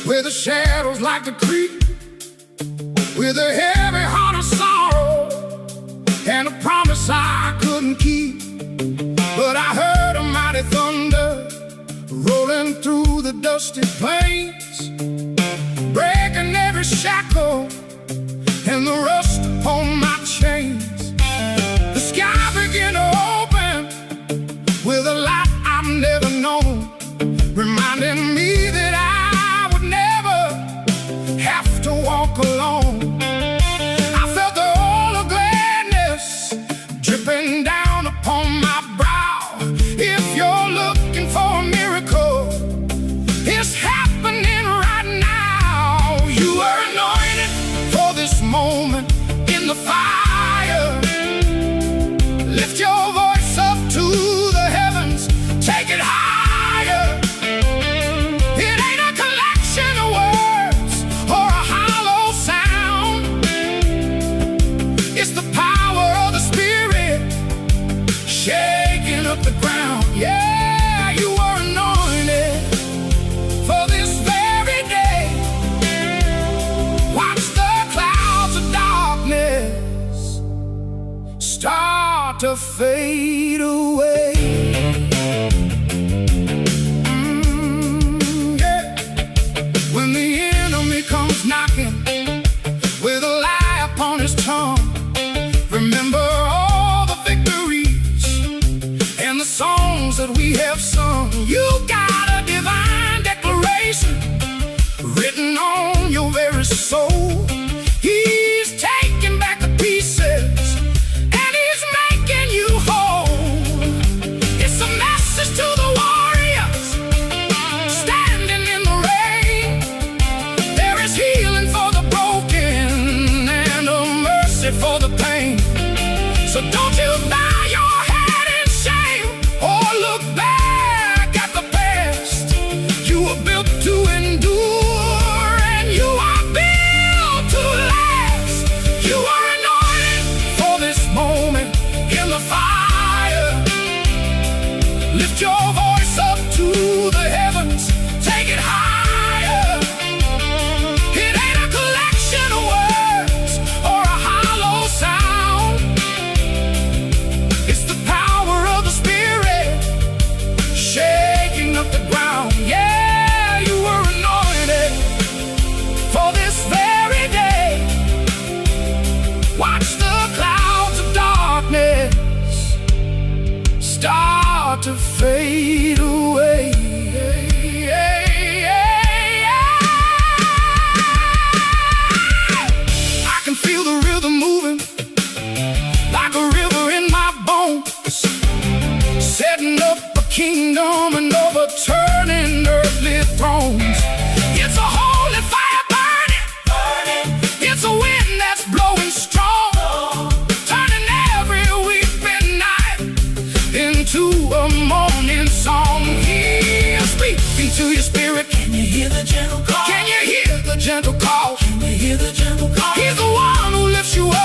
Where the shadows like to creep, with a heavy heart of sorrow and a promise I couldn't keep. But I heard a mighty thunder rolling through the dusty plains, breaking every shackle and the rust upon my chains. The sky began to open with a light I've never known, reminding me that I have to walk alone. I felt the oil of gladness dripping down upon my brow. If you're looking for a miracle, it's happening right now. You are anointed for this moment in the fire. Lift your voice up to the heavens, take it higher. It ain't a collection of words or a hollow sound. It's the power of the Spirit shaking up the ground. Yeah, you are anointed for this very day. Watch the clouds of darkness start to fade away. When the enemy comes knocking with a lie upon his tongue, remember all the victories and the songs that we have sung. You got a divine declaration written on your very soul. He's taking back the pieces and he's making you whole. It's a message to the warriors standing in the rain. There is healing for the broken and a mercy for the pain. So don't you bow your head in shame or look back at the past. You were built to endure and you are built to last. You are anointed for this moment in the fire. Lift your voice up to the heavens, take it higher. It ain't a collection of words or a hollow sound. It's the power of the Spirit shaking up the ground. Yeah, you were anointed for this very day. Watch the clouds of darkness start to fade away. I can feel the rhythm moving like a river in my bones, setting up a kingdom and overturning earthly thrones. It's a holy fire burning. It's a wind that's blowing strong, turning every weeping night into a morning song. He's speaking to your spirit. Can you hear the gentle call? Can you hear the gentle call? Can you hear the gentle call? He's the one who lifts you up.